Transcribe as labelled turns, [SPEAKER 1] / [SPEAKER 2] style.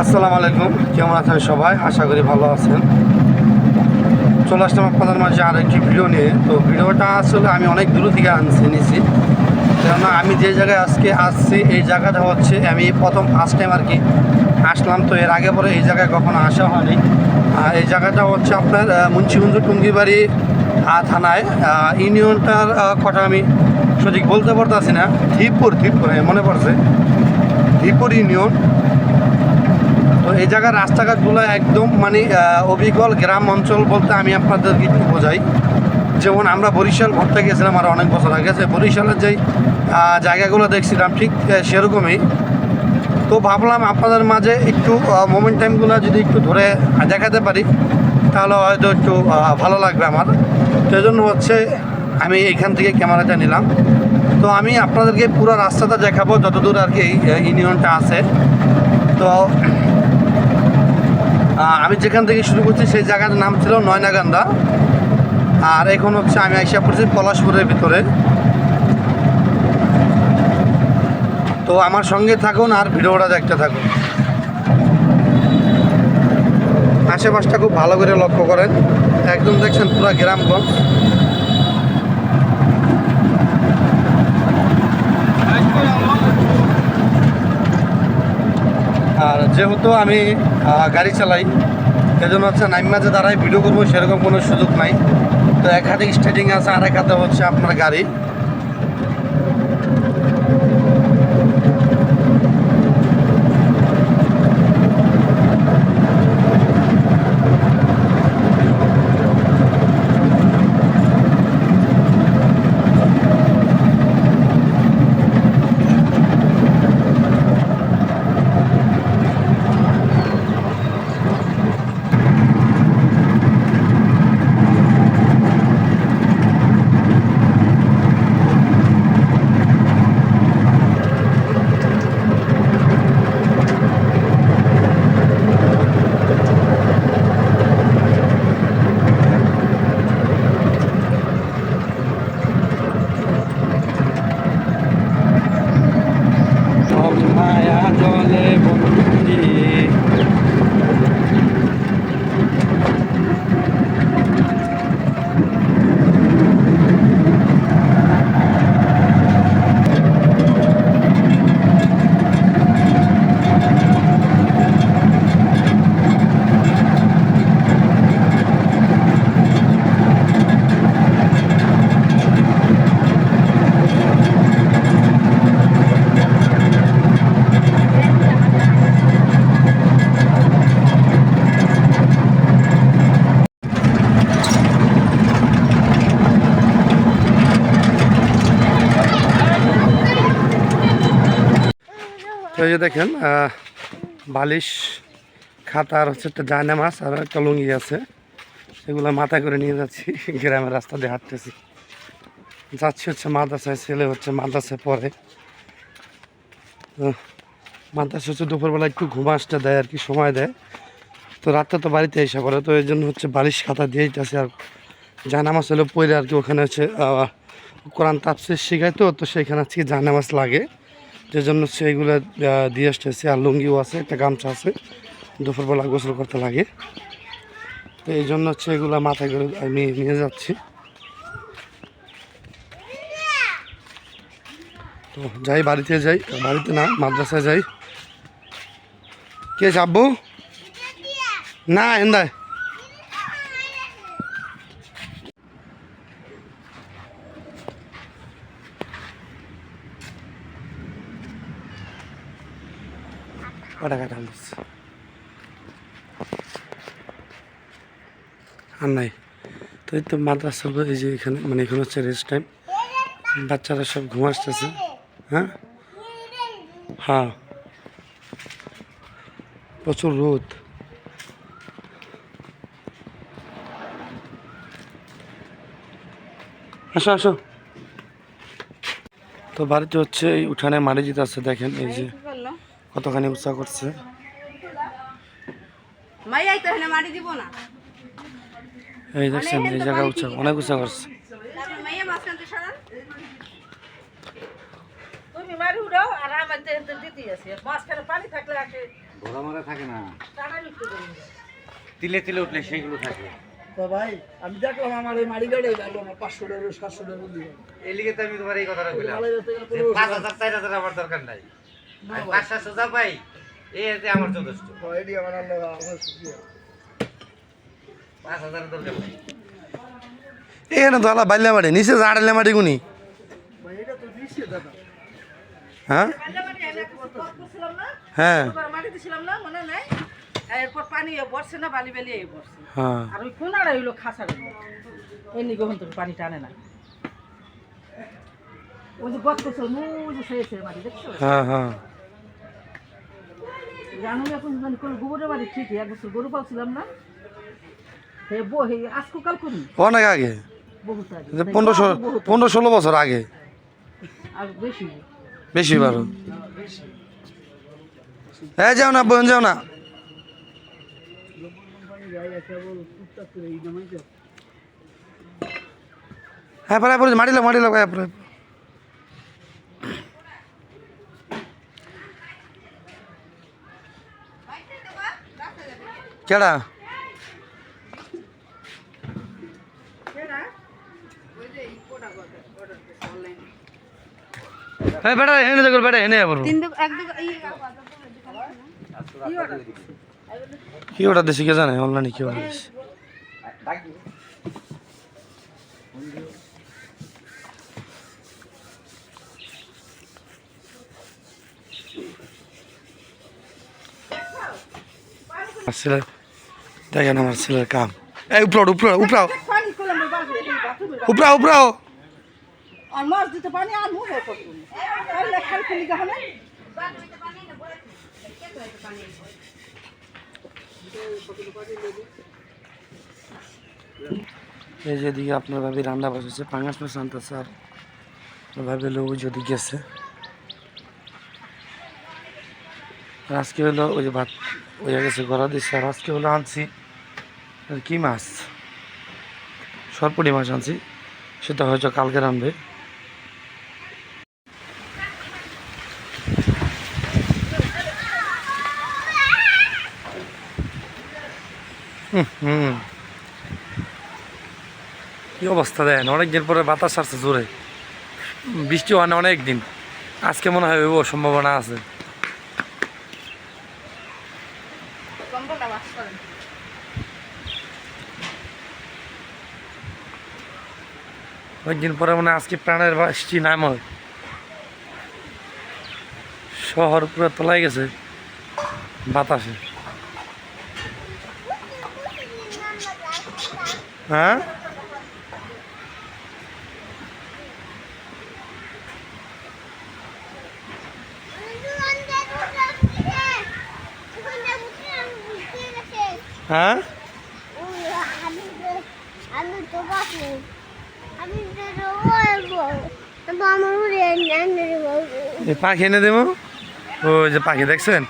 [SPEAKER 1] আসসালামু আলাইকুম, কেমন আছেন সবাই? আশা করি ভালো আছেন। চলে আসলাম আপনাদের মাঝে আরেকটি ভিডিও নিয়ে। তো ভিডিওটা আসলে আমি অনেক দূর থেকে নিছি, কেননা আমি যে জায়গায় আজকে আসছি এই জায়গাটা হচ্ছে আমি প্রথম ফার্স্ট টাইম আর কি আসলাম। তো এর আগে পরে এই জায়গায় কখনো আসা হয়নি। এই জায়গাটা হচ্ছে আপনার মুন্সিগঞ্জ টুঙ্গিবাড়ি থানায়, ইউনিয়নটার কথা আমি সঠিক বলতে পারতেছি না। ধীরপুর মনে পড়ছে, ধীরপুর ইউনিয়ন। তো এই জায়গার রাস্তাঘাটগুলো একদম মানে অবিকল গ্রাম অঞ্চল বলতে আমি আপনাদেরকে একটু বোঝাই। যেমন আমরা বরিশাল ঘুরতে গেছিলাম আর অনেক বছর আগে, যে বরিশালের যেই জায়গাগুলো দেখছিলাম ঠিক সেরকমই। তো ভাবলাম আপনাদের মাঝে একটু মোমেন্ট টাইমগুলো যদি একটু ধরে দেখাতে পারি তাহলে হয়তো একটু ভালো লাগবে আমার। সেই জন্য হচ্ছে আমি এখান থেকে ক্যামেরাটা নিলাম। তো আমি আপনাদেরকে পুরো রাস্তাটা দেখাবো যতদূর আর কি ইউনিয়নটা আছে। তো আমি যেখান থেকে শুরু করছি সেই জায়গার নাম ছিল নয়নাগান্দা, আর এখন হচ্ছে আমি আইসা পড়ছি পলাশপুরের ভিতরে। তো আমার সঙ্গে থাকুন আর ভিডিওটা দেখতে থাকুন। আশেপাশটা খুব ভালো করে লক্ষ্য করেন, একদম দেখছেন পুরো গ্রামগঞ্জ। আর যেহেতু আমি গাড়ি চালাই, সেজন্য হচ্ছে নাইমা যে দ্বারাই ভিডিও করবো সেরকম কোনো সুযোগ নাই। তো এক হাতে স্টার্টিং আছে আর এক হাতে হচ্ছে আপনার গাড়ি। মায়া জলে বন্দি, তো এই যে দেখেন বালিশ, খাতা আর হচ্ছে একটা জায়নামাজ আর একটা লুঙ্গি আছে, সেগুলো মাথায় করে নিয়ে যাচ্ছি। গ্রামের রাস্তা দিয়ে হাঁটতেছি, যাচ্ছি হচ্ছে মাদ্রাসায়। ছেলে হচ্ছে মাদ্রাসায় পড়ে। মাদ্রাসা হচ্ছে দুপুরবেলা একটু ঘুমাসটা দেয় আর কি, সময় দেয়। তো রাতটা তো বাড়িতে এসে পড়ে, তো এই জন্য হচ্ছে বালিশ খাতা দিয়েই যাচ্ছে। আর জায়নামাজ হলে পড়ে আর কি, ওখানে হচ্ছে কোরআন তাফসীর শেখায়। তো সেইখানে আজকে জায়নামাজ লাগে, যে জন্য সেইগুলো দিয়ে আসতেছে। আর লুঙ্গিও আছে, একটা গামছা আছে, দুপুরবেলা গোসল করতে লাগে। তো এই জন্য হচ্ছে এগুলো মাথায় করে আমি নিয়ে যাচ্ছি। তো যাই, বাড়িতে যাই, বাড়িতে না মাদ্রাসায় যাই। কে যাবো না এন্দায় টাকা ঢালছে আর নাই। তো এই তো মাদ্রাসা, এই যে এখানে মানে এখানে হচ্ছে রেস্ট টাইম, বাচ্চারা সব ঘুমাসতেছে। হ্যাঁ হ্যাঁ, প্রচুর রোদ। আসো আসো। তো বাড়িতে হচ্ছে এই উঠানে মারি দিতে আছে, দেখেন এই যে কতখানি উৎসাহ করছে। এই দেখছেন এই জায়গা উৎসাহ, অনেক উৎসাহ করছে।
[SPEAKER 2] তুমি মারি উড়াও আর আমার তো দিতে আছে মাঝখানে পানি থাকলে আসে
[SPEAKER 3] ঘোরা মারা থাকে না,
[SPEAKER 2] টানা লিখতে দেবে
[SPEAKER 3] তিলে তিলে উঠলে সেইগুলো থাকে।
[SPEAKER 4] তো ভাই আমি দেখলাম আমার এই মাড়ি গাড়ি গেল আমার 500 টাকা 700 টাকা দিবে
[SPEAKER 3] এই লিগে তো আমি তোমার এই কথাটা বললাম
[SPEAKER 4] মালাই যাতে গেলে
[SPEAKER 3] যে 5,000 4,000 আমার দরকার নাই, আমি 500 যা পাই এতে আমার যথেষ্ট।
[SPEAKER 4] এডি আমার আল্লাহ আমার সুবিধা
[SPEAKER 3] 5,000 দরকার নাই।
[SPEAKER 1] এখানে তো আলা বাল্যা মাটি নিচে জাড়ালে মাটি গুনি
[SPEAKER 4] ভাই এটা তো দিছে দাদা
[SPEAKER 1] হ্যাঁ
[SPEAKER 2] পাল্লামারি আমি একটা করছিলাম না
[SPEAKER 1] হ্যাঁ
[SPEAKER 2] ওবার মাটি দিছিলাম না মনে নাই এরপর পানি বর্ষে না বালি বেলি এই বর্ষে
[SPEAKER 1] হ্যাঁ
[SPEAKER 2] আর ওই কোনাড়া হইলো খাসার এমনি গহন তো পানি টানে না ওই যে গত বছর মুজে সেছে মাটি দেখছো
[SPEAKER 1] হ্যাঁ হ্যাঁ
[SPEAKER 2] জানো এখন মানে কোন গোবরের বাড়ি ঠিকই এক বছর গরু পালছিলাম না হে হে আজকে কাল করি
[SPEAKER 1] অনেক আগে
[SPEAKER 2] বহুত আগে
[SPEAKER 1] 15-16 বছর আগে
[SPEAKER 2] আর বেশি
[SPEAKER 1] বেশি বারো হ্যাঁ যাও না বোন যাও না
[SPEAKER 4] কেবল টুকটাক করে এই নামাই যাও
[SPEAKER 1] হ্যাঁ প্রায় পড়েছে মাটি লাগ প্রায় কেডা হ্যাঁ বেটা হেনে দেখো বেটা হেনে আবার কি ওটা দেশি কে জানে অনলাইনে কি ওটা দেশি ছেলের দেখেন আমার ছেলের কাম এই উপরাও
[SPEAKER 2] পানি করলাম বাথরুমে
[SPEAKER 1] উপরাও
[SPEAKER 2] আর মাছ দিতে পানি আর মুখ করতুম তাহলে খালি খালি গাহনে
[SPEAKER 1] এই যেদিকে আপনার ভাবি রান্না বসেছে পাঙাশ মাছ আনতেছে আর ভাবি লোক যদি গেছে আর আজকে হলো ওই যে ভাত হয়ে গেছে গড়া দিচ্ছে আর আজকে হলো আনছি আর কি মাছ সরপুরি মাছ আনছি সেটা হয়তো কালকে রানবে হুম কি অবস্থা দেন অনেকদিন পরে বাতাস আসছে জোরে বৃষ্টি হয় না অনেক দিন আজকে মনে হয় ওই সম্ভাবনা আছে অনেকদিন পরে মানে আজকে প্রাণের বৃষ্টি নাম হয় শহর পুরো তোলাই গেছে বাতাসে হ্যাঁ হ্যাঁ পাখি এনে দেবো ওই যে পাখি দেখছেন